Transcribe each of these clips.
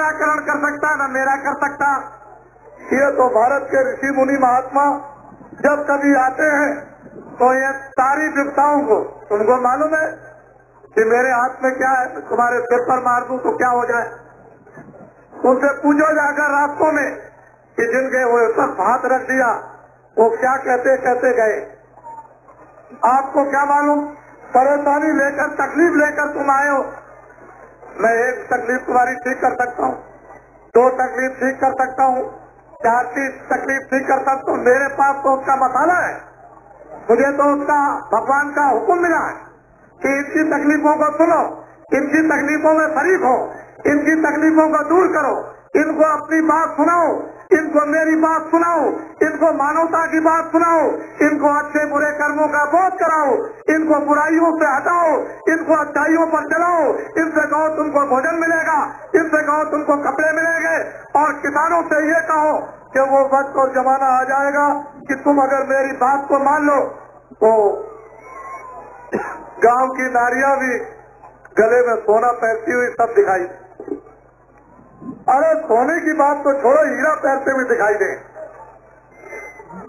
निराकरण कर सकता न मेरा कर सकता। ये तो भारत के ऋषि मुनि महात्मा जब कभी आते हैं तो ये सारी विपदाओं को, तुमको मालूम है कि मेरे हाथ में क्या है, तुम्हारे सिर पर मार दूं तो क्या हो जाए। उनसे पूछो जाकर रास्तों में कि जिनके वो सब हाथ रख दिया वो क्या कहते कहते गए। आपको क्या मालूम, परेशानी लेकर तकलीफ लेकर तुम आए हो। मैं एक तकलीफ तुम्हारी ठीक कर सकता हूँ, 2 तकलीफ ठीक कर सकता हूँ, 4 तकलीफ ठीक कर सकता हूँ। मेरे पास तो उसका मसाला है, मुझे तो उसका भगवान का हुक्म मिला है कि इनकी तकलीफों को सुनो, इनकी तकलीफों में शरीक हो, इनकी तकलीफों को दूर करो, इनको अपनी बात सुनाओ, इनको मेरी बात सुनाओ, इनको मानवता की बात सुनाओ, इनको अच्छे बुरे कर्मों का बोध कराओ, इनको बुराइयों से हटाओ, इनको अच्छाइयों पर चलाओ। इनसे कहो तुमको भोजन मिलेगा, इनसे कहो तुमको कपड़े मिलेंगे। और किसानों से ये कहो कि वो वक्त और जमाना आ जाएगा कि तुम अगर मेरी बात को मान लो तो गांव की नारियां भी गले में सोना पहनती हुई सब दिखाई। अरे सोने की बात तो छोड़ो, हीरा पहनते हुए दिखाई दे।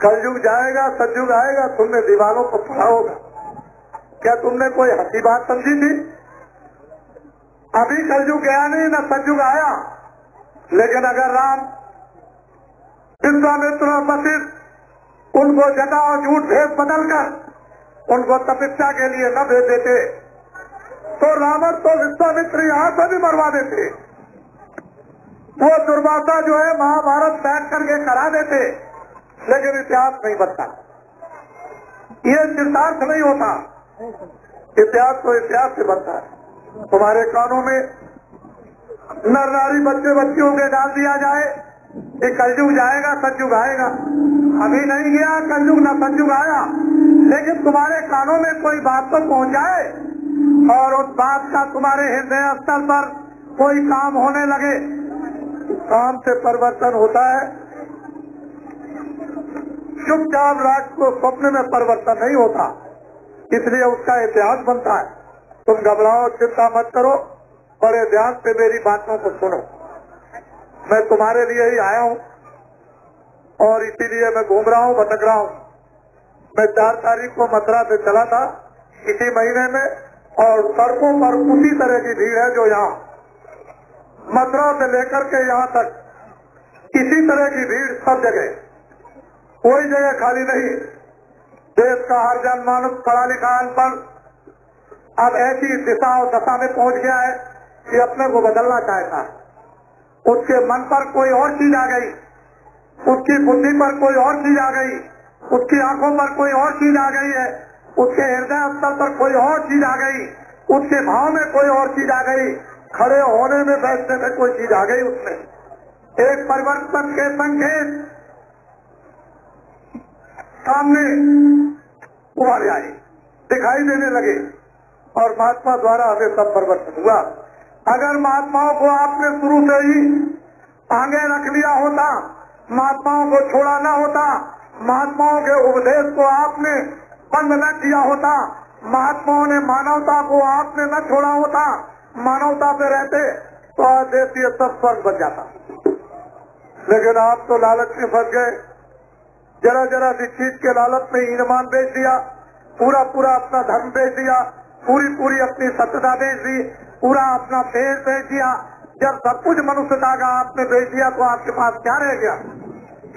कलयुग जाएगा, सतयुग आएगा, तुमने दीवारों को पढ़ा होगा। क्या तुमने कोई हंसी बात समझी थी? अभी कलयुग गया नहीं, न सतयुग आया। लेकिन अगर राम विश्वामित्र और वशिष्ठ उनको जटा और झूठ भेद बदलकर उनको तपस्या के लिए न भेज देते तो रावण तो विश्वामित्र यहाँ से भी मरवा देते। वो दुर्वासा जो है महाभारत बैठ करके करा देते, लेकिन इतिहास नहीं बनता, ये चितार्थ नहीं होता। इतिहास तो इतिहास से बनता है। तुम्हारे कानों में नर नारी बच्चे बच्चियों के डाल दिया जाए कि कलयुग जाएगा सतयुग आएगा। अभी नहीं गया कलयुग, न सतयुग आया, लेकिन तुम्हारे कानों में कोई बात तो पहुंच जाए और उस बात का तुम्हारे हृदय स्तर पर कोई काम होने लगे। काम से परिवर्तन होता है, चुपचाप रात को स्वप्न में परिवर्तन नहीं होता, इसलिए उसका इतिहास बनता है। तुम घबराओ, चिंता मत करो, बड़े ध्यान से मेरी बातों को सुनो। मैं तुम्हारे लिए ही आया हूँ और इसीलिए मैं घूम रहा हूँ, भटक रहा हूँ। मैं 4 तारीख को मथुरा से चला था इसी महीने में, और सड़कों पर उसी तरह की भीड़ है जो यहाँ मथुरा से लेकर के यहाँ तक इसी तरह की भीड़ सब जगह, कोई जगह खाली नहीं। देश का हर जन मानव पढ़ा लिखा अनपढ़ अब ऐसी दिशा और दशा में पहुंच गया है कि अपने को बदलना चाहता है। उसके मन पर कोई और चीज आ गई, उसकी बुद्धि पर कोई और चीज आ गई, उसकी आंखों पर कोई और चीज आ गई है, उसके हृदय स्तर पर कोई और चीज आ गई, उसके भाव में कोई और चीज आ गई, खड़े होने में बैठने में कोई चीज आ गई। उसमें एक परिवर्तन के संकेत सामने उभर आए, दिखाई देने लगे, और महात्मा द्वारा हमें सब परिवर्तन हुआ। अगर महात्माओं को आपने शुरू से ही आगे रख लिया होता, महात्माओं को छोड़ा न होता, महात्माओं के उपदेश को आपने बंद न किया होता, महात्माओं ने मानवता को आपने न छोड़ा होता, मानवता पे रहते तो आज देश ये सब स्वर्ग बन जाता। लेकिन आप तो लालच में फंस गए, जरा जरा सी चीज के लालच में ईमान बेच दिया, पूरा पूरा अपना धर्म बेच दिया, पूरी पूरी अपनी सत्यता बेच दी, पूरा अपना पेड़ बेच दिया। जब सब कुछ मनुष्यता का आपने बेच दिया तो आपके पास क्या रह गया?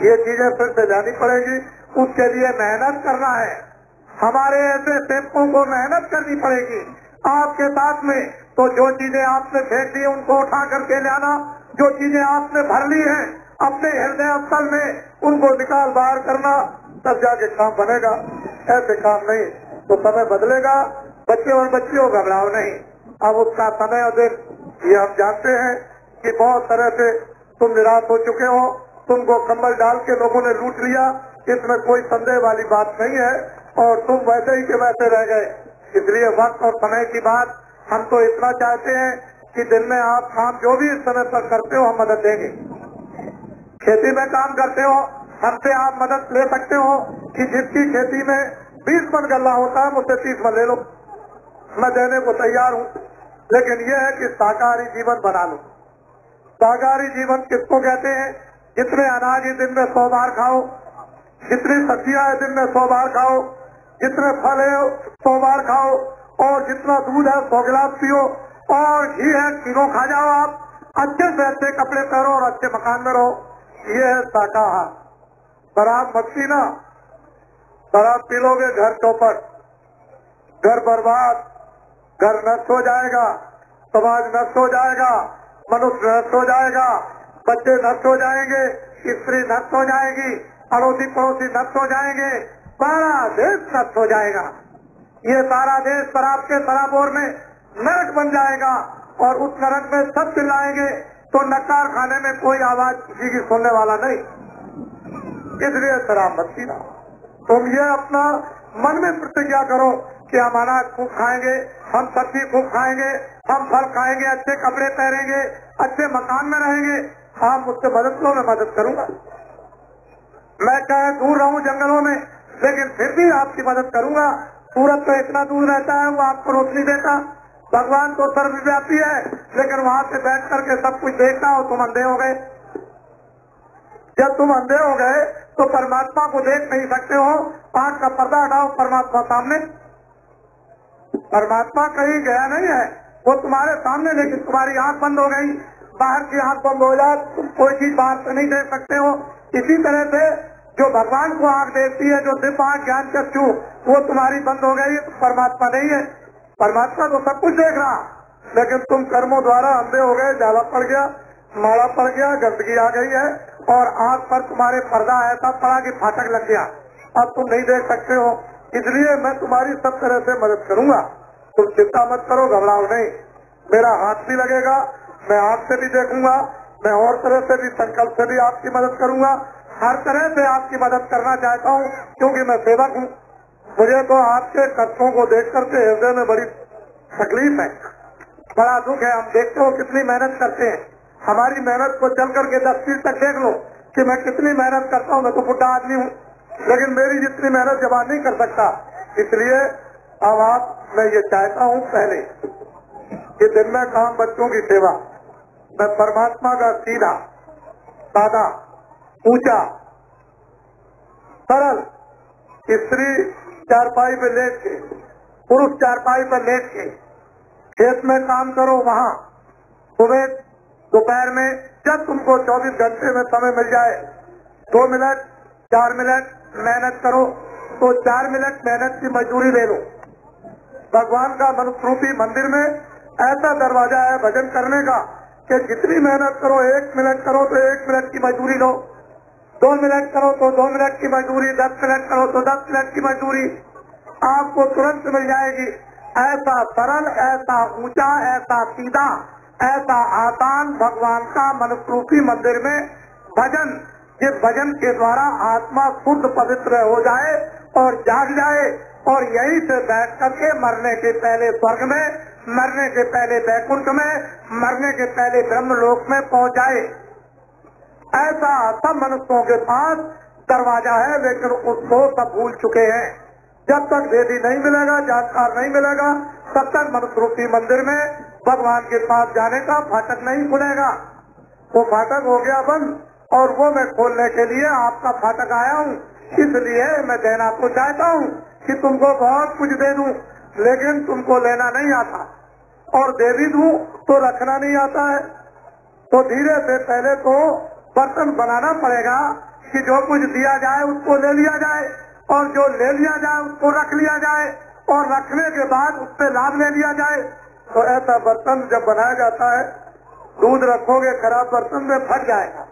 ये चीजें फिर से जानी पड़ेगी, उसके लिए मेहनत करना है। हमारे ऐसे सेवकों को मेहनत करनी पड़ेगी आपके साथ में। तो जो चीजें आपने फेंक दी उनको उठा करके लाना, जो चीजें आपने भर ली हैं अपने हृदय स्थल में उनको निकाल बाहर करना, तब जाके काम बनेगा। ऐसे काम नहीं तो समय बदलेगा। बच्चे और बच्चियों घबराओ नहीं, अब उसका समय और दिन ये हम जानते हैं कि बहुत तरह से तुम निराश हो चुके हो, तुमको कम्बल डाल के लोगों ने लूट लिया, इसमें कोई संदेह वाली बात नहीं है, और तुम वैसे ही के वैसे रह गए। इसलिए वक्त और समय की बात हम तो इतना चाहते हैं कि दिन में आप काम जो भी इस समय पर करते हो हम मदद देंगे। खेती में काम करते हो, हमसे आप मदद ले सकते हो कि जिसकी खेती में 20 मन गल्ला होता है मुझसे 30 मन ले लो, मैं देने को तैयार हूँ। लेकिन यह है कि शाकाहारी जीवन बना लो। शाकाहारी जीवन किसको कहते हैं? जितने अनाज दिन में 100 बार खाओ, जितनी सब्जियां दिन में 100 बार खाओ, जितने फल है 100 बार खाओ, और जितना दूध है 100 गिलास पियो, और घी है किलो खा जाओ। आप अच्छे से अच्छे कपड़े पहनो और अच्छे मकान में रहो। ये है शाकाहार। शराब मत पीना, शराब पी लोगे घर चौपट, घर बर्बाद, घर नष्ट हो जाएगा, समाज नष्ट हो जाएगा, मनुष्य नष्ट हो जाएगा, बच्चे नष्ट हो जाएंगे, स्त्री नष्ट हो जाएगी, अड़ोसी पड़ोसी नष्ट हो जाएंगे, सारा देश नष्ट हो जाएगा। ये सारा देश शराब के शराबोर में नरक बन जाएगा, और उस नरक में सब चिल्लाएंगे तो नकार खाने में कोई आवाज किसी की सुनने वाला नहीं। इसलिए शराब मत पीना। तुम ये अपना मन में प्रतिज्ञा करो कि हम अनाज खूब खाएंगे, हम सब्जी खूब खाएंगे, हम फल खाएंगे, अच्छे कपड़े पहनेंगे, अच्छे मकान में रहेंगे। हाँ, मुझसे मदद लो, मैं मदद करूंगा। मैं चाहे दूर रहूं जंगलों में, लेकिन फिर भी आपकी मदद करूंगा। सूरज तो इतना दूर रहता है, वो आपको रोशनी देता। भगवान तो सर्वव्यापी है, लेकिन वहाँ से बैठ करके सब कुछ देखता हो। तुम अंधे हो गए। जब तुम अंधे हो गए तो परमात्मा को देख नहीं सकते हो। आंख का पर्दा हटाओ, परमात्मा सामने। परमात्मा कहीं गया नहीं है, वो तुम्हारे सामने, लेकिन तुम्हारी आंख बंद हो गई। बाहर की आंख बंद हो जाए, तुम कोई चीज बाहर से नहीं देख सकते हो। इसी तरह से जो भगवान को आंख देखती है, जो दिव्य आंख ज्ञान चक्षु, वो तुम्हारी बंद हो गई। परमात्मा नहीं है। परमात्मा तो सब कुछ देख रहा, लेकिन तुम कर्मों द्वारा अंधे हो गए। जाला पड़ गया, माला पड़ गया, गंदगी आ गई है, और आंख पर तुम्हारे पर्दा ऐसा पड़ा कि फाटक लग गया। अब तुम नहीं देख सकते हो। इसलिए मैं तुम्हारी सब तरह से मदद करूंगा। तुम चिंता मत करो, घबराओ नहीं। मेरा हाथ भी लगेगा, मैं आंख से भी देखूंगा, मैं और तरह से भी, संकल्प से भी आपकी मदद करूंगा। हर तरह से आपकी मदद करना चाहता हूँ, क्योंकि मैं सेवक हूँ। मुझे तो आपके कष्टों को देख करके हृदय में बड़ी तकलीफ है, बड़ा दुख है। हम देखते हो कितनी मेहनत करते हैं। हमारी मेहनत को चल करके 10 फीट तक देख लो कि मैं कितनी मेहनत करता हूँ। मैं तो बुढ़ा आदमी हूँ, लेकिन मेरी जितनी मेहनत जवान नहीं कर सकता। इसलिए अब मैं ये चाहता हूँ पहले कि दिन में काम बच्चों की सेवा, मैं परमात्मा का सीधा सादा ऊंचा सरल, स्त्री चारपाई पे लेट के, पुरुष चारपाई पर लेट के खेत में काम करो। वहाँ सुबह दोपहर में जब तुमको 24 घंटे में समय मिल जाए, 2 मिनट 4 मिनट मेहनत करो, तो 4 मिनट मेहनत की मजदूरी ले लो। भगवान का मनुष्य रूपी मंदिर में ऐसा दरवाजा है भजन करने का कि जितनी मेहनत करो, 1 मिनट करो तो 1 मिनट की मजदूरी लो, 2 मिनट करो तो 2 मिनट की मजदूरी, 10 मिनट करो तो 10 मिनट की मजदूरी आपको तुरंत मिल जाएगी। ऐसा सरल, ऐसा ऊंचा, ऐसा सीधा, ऐसा आसान भगवान का मनुष्य रूपी मंदिर में भजन, जिस भजन के द्वारा आत्मा शुद्ध पवित्र हो जाए और जाग जाए, और यहीं से बैठ करके मरने के पहले स्वर्ग में, मरने के पहले वैकुंठ में, मरने के पहले ब्रह्मलोक में पहुंच जाए। ऐसा सब मनुष्यों के पास दरवाजा है, लेकिन उसको सब भूल चुके हैं। जब तक वेदी नहीं मिलेगा, जानकार नहीं मिलेगा, तब तक मनुष्य रूपी मंदिर में भगवान के पास जाने का फाटक नहीं खुलेगा। वो फाटक हो गया बंद, और वो मैं खोलने के लिए आपका फाटक आया हूँ। इसलिए मैं देना तो चाहता हूँ कि तुमको बहुत कुछ दे दूं, लेकिन तुमको लेना नहीं आता, और दे भी दूं तो रखना नहीं आता है। तो धीरे से पहले तो बर्तन बनाना पड़ेगा कि जो कुछ दिया जाए उसको ले लिया जाए, और जो ले लिया जाए उसको रख लिया जाए, और रखने के बाद उससे लाभ ले लिया जाए। तो ऐसा बर्तन जब बनाया जाता है, दूध रखोगे खराब बर्तन में फट जाएगा,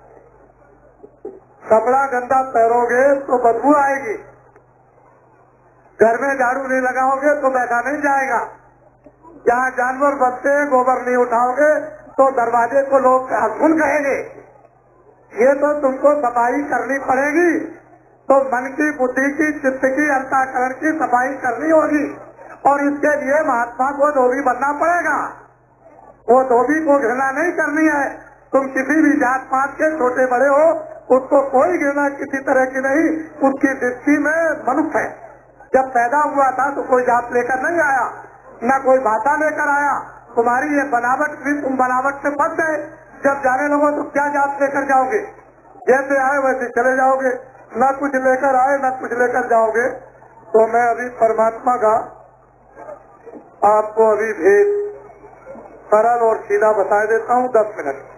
कपड़ा गंदा पहनोगे तो बदबू आएगी, घर में झाड़ू नहीं लगाओगे तो बैठा नहीं जाएगा, जहाँ जानवर बसते हैं गोबर नहीं उठाओगे तो दरवाजे को लोग सुन कहेंगे। ये तो तुमको सफाई करनी पड़ेगी। तो मन की, बुद्धि की, चित्त की, अंतःकरण की सफाई करनी होगी, और इसके लिए महात्मा को धोबी बनना पड़ेगा। वो धोबी को घृणा नहीं करनी है। तुम किसी भी जात पात के छोटे बड़े हो, उसको कोई घृणा किसी तरह की नहीं। उसकी दृष्टि में मनुष्य है। जब पैदा हुआ था तो कोई जात लेकर नहीं आया, न कोई भाषा लेकर आया। तुम्हारी ये बनावट भी, तुम बनावट से फंस गए। जब जाने लगो तो क्या जात लेकर जाओगे? जैसे आए वैसे चले जाओगे, न कुछ लेकर आए न कुछ लेकर जाओगे। तो मैं अभी परमात्मा का आपको अभी भेद सरल और सीधा बता देता हूँ 10 मिनट।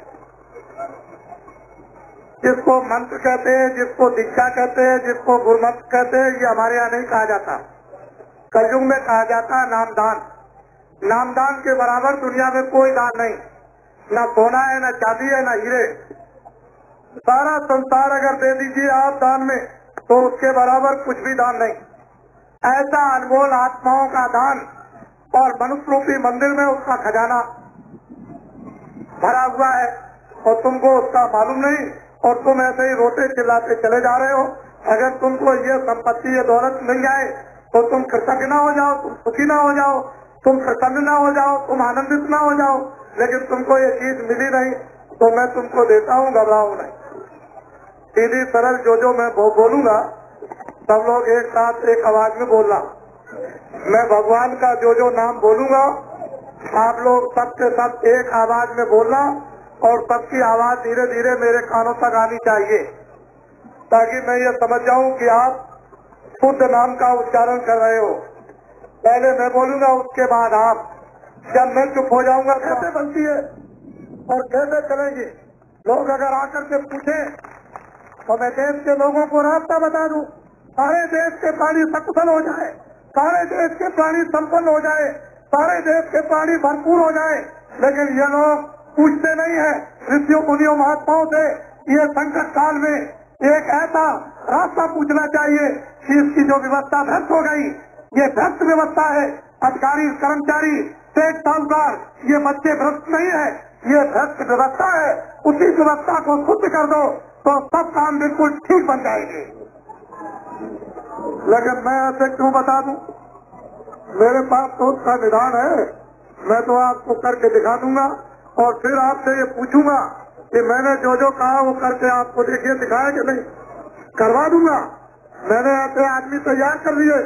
जिसको मंत्र कहते हैं, जिसको दीक्षा कहते हैं, जिसको गुरुमंत्र कहते हैं, ये हमारे यहाँ नहीं कहा जाता। कलयुग में कहा जाता है नामदान। नामदान के बराबर दुनिया में कोई दान नहीं, न सोना है, न चांदी है, न हीरे। सारा संसार अगर दे दीजिए आप दान में तो उसके बराबर कुछ भी दान नहीं। ऐसा अनमोल आत्माओं का दान और मनुष्य रूपी मंदिर में उसका खजाना भरा हुआ है और तुमको उसका मालूम नहीं, और तुम ऐसे ही रोते चिल्लाते चले जा रहे हो। अगर तुमको ये संपत्ति, ये दौलत मिल जाए तो तुम कृतज्ञ ना हो जाओ, तुम सुखी ना हो जाओ, तुम प्रसन्न ना हो जाओ, तुम आनंदित ना हो जाओ। लेकिन तुमको ये चीज मिली नहीं तो मैं तुमको देता हूँ, घबराओ नहीं। सीधी सरल जो मैं बोलूंगा सब लोग एक साथ एक आवाज में बोलना। मैं भगवान का जो नाम बोलूंगा आप लोग सबके सब एक आवाज में बोलना, और सबकी आवाज धीरे धीरे मेरे कानों तक आनी चाहिए, ताकि मैं ये समझ जाऊं कि आप शुद्ध नाम का उच्चारण कर रहे हो। पहले मैं बोलूंगा, उसके बाद आप। जब मैं चुप हो जाऊंगा कैसे बनती है और कैसे चलेगी? लोग अगर आकर के पूछे तो मैं देश के लोगों को रास्ता बता दूं, सारे देश के प्राणी सकुशल हो जाए, सारे देश के प्राणी संपन्न हो जाए, सारे देश के प्राणी भरपूर हो जाए। लेकिन ये लोग पूछते नहीं है ऋषियों मुनियों महात्माओं से। ये संकट काल में एक ऐसा रास्ता पूछना चाहिए कि इसकी जो व्यवस्था भ्रष्ट हो गई, ये भ्रष्ट व्यवस्था है। अधिकारी, कर्मचारी, सेठ, साहूकार, ये बच्चे भ्रष्ट नहीं है, ये भ्रष्ट व्यवस्था है। उसी व्यवस्था को शुद्ध कर दो तो सब काम बिल्कुल ठीक बन जाएंगे। लेकिन मैं ऐसे क्यों बता दूं? मेरे पास तो उसका निदान है, मैं तो आपको करके दिखा दूंगा और फिर आपसे ये पूछूंगा कि मैंने जो कहा वो करके आपको देखिए दिखाया कि नहीं, करवा दूंगा। मैंने ऐसे आदमी तैयार कर लिए।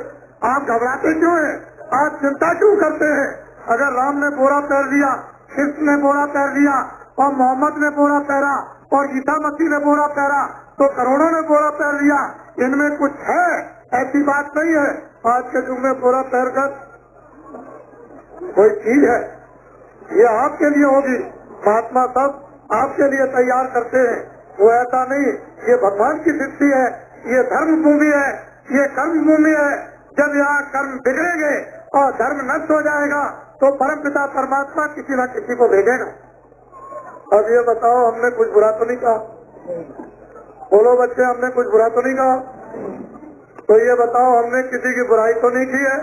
आप घबराते क्यों हैं? आप चिंता क्यों करते हैं? अगर राम ने बोरा पैर लिया, कृष्ण ने बोरा पैर लिया और मोहम्मद ने बोरा पैरा और ईसा मसीह ने बोरा पैरा तो करोड़ों ने बोरा पैर लिया। इनमें कुछ है? ऐसी बात नहीं है। आज के युग में बोरा पैर कर कोई चीज है? ये आपके लिए होगी। महात्मा सब आपके लिए तैयार करते हैं, वो ऐसा नहीं। ये भगवान की सृष्टि है, ये धर्म भूमि है, ये कर्म भूमि है। जब यहाँ कर्म बिगड़ेंगे और धर्म नष्ट हो जाएगा तो परम पिता परमात्मा किसी न किसी को भेजेगा। अब ये बताओ, हमने कुछ बुरा तो नहीं कहा? बोलो बच्चे, हमने कुछ बुरा तो नहीं कहा? तो ये बताओ, हमने किसी की बुराई तो नहीं की है?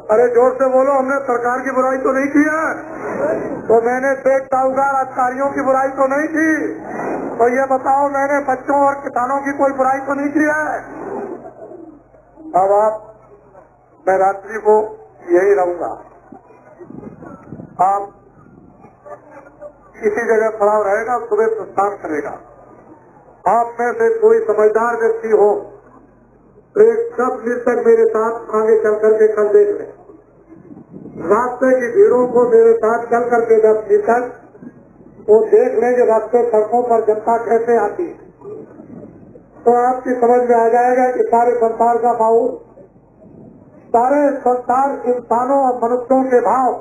अरे जोर से बोलो, हमने सरकार की बुराई तो नहीं की है? तो मैंने सेठ, साहूकार, अधिकारियों की बुराई तो नहीं की? तो ये बताओ, मैंने बच्चों और किसानों की कोई बुराई तो नहीं की है? अब आप, मैं रात्रि को यही रहूंगा। आप किसी जगह खड़ा रहेगा, सुबह प्रस्थान करेगा। आप में से कोई समझदार व्यक्ति हो तो एक सब मिल तक मेरे साथ आगे चल करके कल देख ले। रास्ते की भीड़ों को मेरे साथ चल करके 10 मिनट तक वो देख लें कि रास्ते सड़कों पर जनता कैसे आती है, तो आपकी समझ में आ जाएगा कि सारे संसार का माहौल, सारे संसार इंसानों और मनुष्यों के भाव,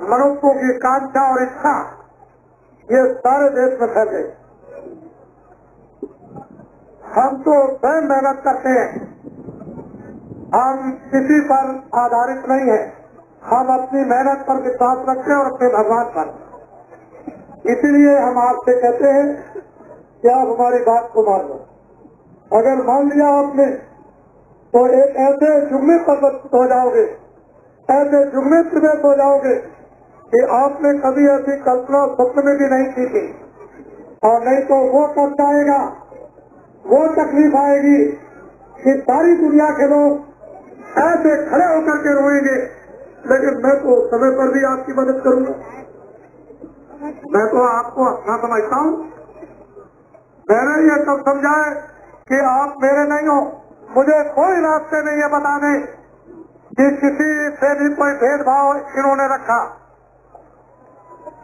मनुष्यों की कांक्षा और इच्छा, ये सारे देश में फैल गए। हम तो स्वयं मेहनत करते हैं, हम किसी पर आधारित नहीं है। हम अपनी मेहनत पर विश्वास रखते हैं और अपने भगवान पर। इसीलिए हम आपसे कहते हैं कि आप हमारी बात को मान लो। अगर मान लिया आपने तो एक ऐसे युग में परिवर्तित हो जाओगे, ऐसे युग में प्रवेश हो जाओगे कि आपने कभी ऐसी कल्पना स्वप्न में भी नहीं की थी। और नहीं तो वो कष्ट आएगा, वो तकलीफ आएगी कि सारी दुनिया के लोग ऐसे खड़े होकर के रोएंगे। लेकिन मैं तो समय पर भी आपकी मदद करूंगा। मैं तो आपको अपना समझता हूँ। मैंने ये सब समझा है कि आप मेरे नहीं हो। मुझे कोई रास्ते नहीं है बताने कि किसी से भी कोई भेदभाव इन्होंने रखा।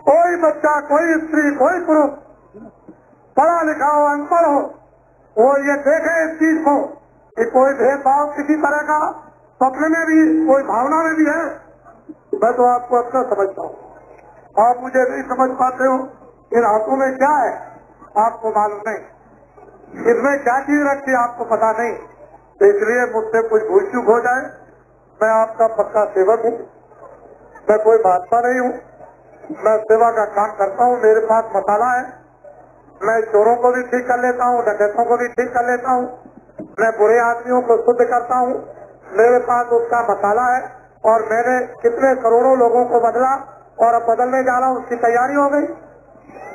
कोई बच्चा, कोई स्त्री, कोई पुरुष पढ़ा लिखा हो, अनपढ़ हो, वो ये देखे इस चीज को कि कोई भेदभाव किसी तरह का सपने में भी, कोई भावना में भी है। मैं तो आपको अपना समझता हूँ, आप मुझे नहीं समझ पाते हो। इन हाथों में क्या है आपको मालूम नहीं, इसमें क्या चीज रखी आपको पता नहीं। तो इसलिए मुझसे कुछ भूल चूक हो जाए, मैं आपका पक्का सेवक हूँ, मैं कोई महात्मा नहीं हूँ, मैं सेवा का काम करता हूँ। मेरे पास मसाला है, मैं चोरों को भी ठीक कर लेता हूँ, डकैतों को भी ठीक कर लेता हूँ, मैं बुरे आदमियों को शुद्ध करता हूँ। मेरे पास उसका मसाला है और मैंने कितने करोड़ों लोगों को बदला और अब बदलने जा रहा हूँ, उसकी तैयारी हो गई।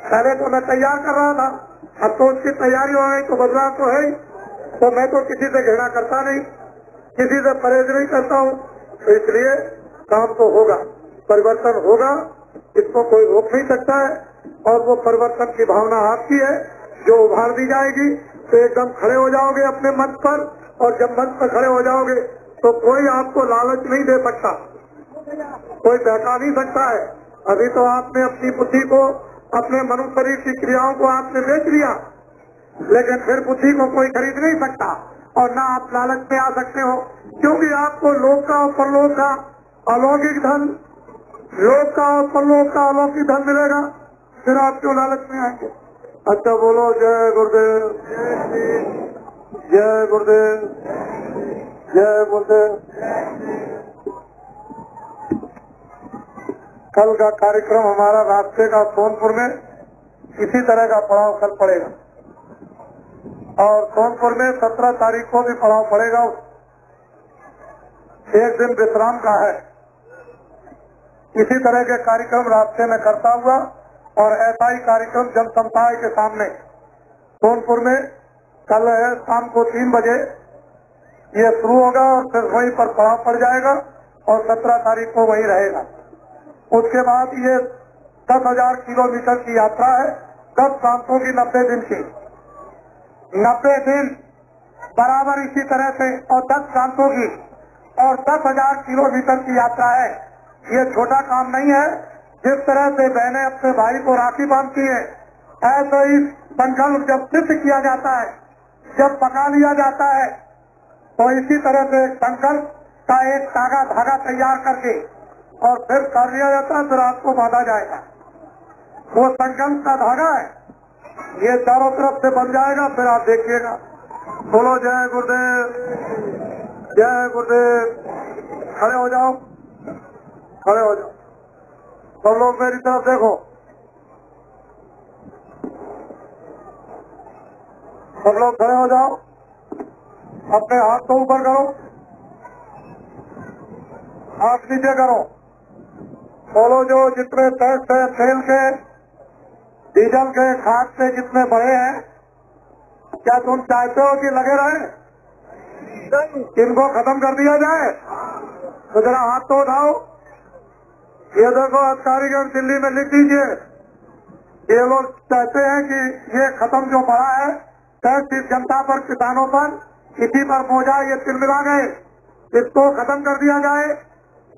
पहले तो मैं तैयार कर रहा था, अब तो उसकी तैयारी हो गई, तो बदलाव तो है ही। तो मैं तो किसी से घृणा करता नहीं, किसी से परहेज नहीं करता हूँ। तो इसलिए काम तो होगा, परिवर्तन होगा, इसको कोई रोक नहीं सकता है। और वो परिवर्तन की भावना आपकी है जो उभार दी जाएगी। तो एकदम खड़े हो जाओगे अपने मंच पर, और जब मंच पर खड़े हो जाओगे तो कोई आपको लालच नहीं दे सकता, कोई बहका नहीं सकता है। अभी तो आपने अपनी बुद्धि को, अपने मनुष्य शरीर की क्रियाओं को आपने बेच लिया, लेकिन फिर बुद्धि को कोई खरीद नहीं सकता और ना आप लालच में आ सकते हो, क्योंकि आपको लोक का और परलोक का अलौकिक धन, लोक का और परलोक का अलौकिक धन मिलेगा, फिर आप क्यों लालच में आएंगे। अच्छा बोलो, जय गुरुदेव, जय गुरुदेव, जय गुरुदेव। कल का कार्यक्रम हमारा रास्ते का सोनपुर में इसी तरह का पड़ाव कल पड़ेगा, और सोनपुर में 17 तारीख को भी पड़ाव पड़ेगा। एक दिन विश्राम का है। इसी तरह के कार्यक्रम रास्ते में करता हुआ और ऐसा ही कार्यक्रम जनसमुदाय के सामने सोनपुर में कल है शाम को 3 बजे ये शुरू होगा और फिर वहीं पर पड़ाव पड़ जाएगा और 17 तारीख को वहीं रहेगा। उसके बाद ये 10,000 किलोमीटर की यात्रा है, 10 प्रांतों की 90 दिन की, 90 दिन बराबर इसी तरह से, और 10 प्रांतों की और 10,000 किलोमीटर की यात्रा है। ये छोटा काम नहीं है। जिस तरह से बहनें अपने भाई को राखी बांधती है, ऐसे ही संकल्प जब सिद्ध किया जाता है, जब पका लिया जाता है, तो इसी तरह से संकल्प का एक धागा तैयार करके और फिर कर लिया जाता है, फिर आपको बांधा जाएगा। वो संकल्प का धागा है, ये चारों तरफ से बन जाएगा, फिर आप देखिएगा। बोलो जय गुरुदेव, जय गुरुदेव। खड़े हो जाओ, खड़े हो जाओ, सब लोग मेरी तरफ देखो, सब लोग खड़े हो जाओ, अपने हाथ को ऊपर करो, हाथ नीचे करो। बोलो जो जितने टैक्स है तेल के, डीजल के, खाद के जितने बढ़े हैं, क्या तुम चाहते हो कि लगे रहे? इनको खत्म कर दिया जाए? तो जरा हाथ तो उठाओ। ये देखो अधिकारीगण दिल्ली में लिख दीजिए, ये लोग चाहते हैं कि ये खत्म जो बढ़ा है टैक्स इस जनता पर, किसानों पर, इसी पर बोझा ये तिल मिला गए, इसको खत्म कर दिया जाए।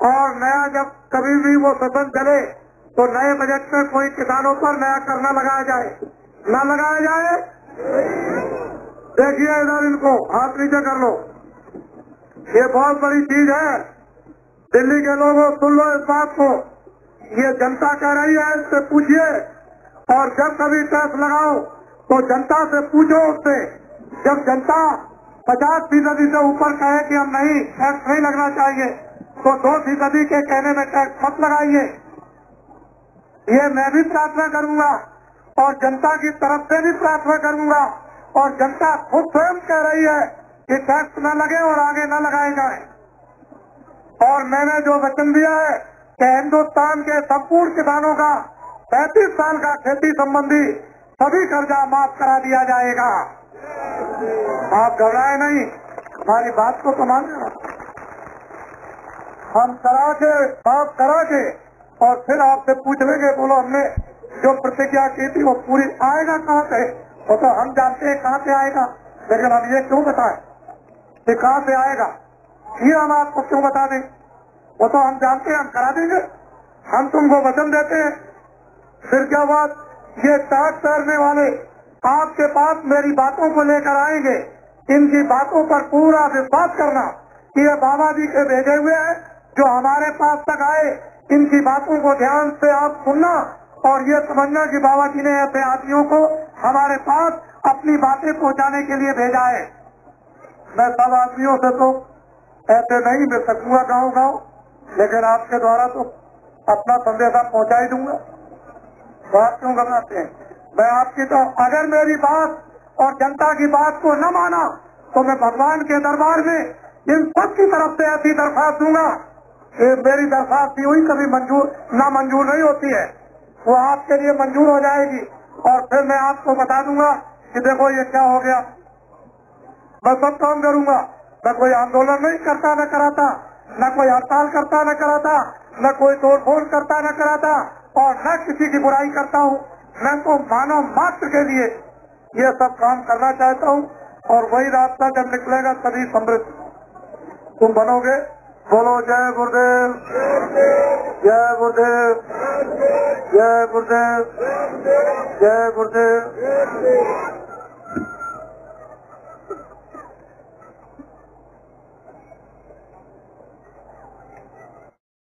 और नया जब कभी भी वो सदन चले तो नए बजट में कोई किसानों पर नया करना लगाया जाए, ना लगाया जाए। देखिए इधर, इनको हाथ नीचे कर लो, ये बहुत बड़ी चीज है। दिल्ली के लोगों सुन लो इस बात को, ये जनता कह रही है, इससे पूछिए। और जब कभी टैक्स लगाओ तो जनता से पूछो उससे। जब जनता 50% से ऊपर कहे कि हम नहीं, टैक्स नहीं लगना चाहिए, तो 2% के कहने में टैक्स मत लगाइए। ये मैं भी प्रार्थना करूंगा और जनता की तरफ से भी प्रार्थना करूंगा, और जनता खुद स्वयं कह रही है कि टैक्स न लगे और आगे न लगाए जाए। और मैंने जो वचन दिया है कि हिंदुस्तान के संपूर्ण किसानों का 35 साल का खेती संबंधी सभी कर्जा माफ करा दिया जाएगा। आप घबराए नहीं, हमारी बात को तो मानिए। हम करा के, माफ करा के, और फिर आपसे पूछ लेंगे, बोलो हमने जो प्रतिज्ञा की थी वो पूरी, आएगा कहाँ से? वो तो हम जानते हैं कहाँ से आएगा, लेकिन हम ये क्यों बताएं कि कहाँ से आएगा? ये हम आपको क्यों बता दें? वो तो हम जानते हैं, हम करा देंगे। हम तुमको वचन देते हैं फिर क्या बात, ये टाट तैरने वाले आपके पास मेरी बातों को लेकर आएंगे, इनकी बातों पर पूरा विश्वास करना कि ये बाबा जी के भेजे हुए हैं जो हमारे पास तक आए। इनकी बातों को ध्यान से आप सुनना और ये समझना कि बाबा जी ने ऐसे आदमियों को हमारे पास अपनी बातें पहुंचाने के लिए भेजा है। मैं सब आदमियों से तो ऐसे नहीं मिल सकूंगा गाँव गाँव, लेकिन आपके द्वारा तो अपना संदेशा पहुंचा ही दूंगा। तो आप क्यों घबराते हैं? मैं आपकी तो अगर मेरी बात और जनता की बात को न माना तो मैं भगवान के दरबार में इन सब की तरफ से ऐसी दरखास्त दूंगा कि मेरी दरखास्त भी हुई कभी मंजूर ना मंजूर नहीं होती है, वो आपके लिए मंजूर हो जाएगी। और फिर मैं आपको बता दूंगा कि देखो ये क्या हो गया। मैं सब काम करूंगा, मैं कोई आंदोलन नहीं करता न कराता, न कोई हड़ताल करता न कराता, न कोई तोड़फोड़ करता न कराता और न किसी की बुराई करता हूँ। मैं तो मानव मात्र के लिए ये सब काम करना चाहता हूँ और वही रास्ता जब निकलेगा तभी समृद्ध तुम बनोगे। बोलो जय गुरुदेव, जय गुरुदेव, जय गुरुदेव, जय गुरुदेव।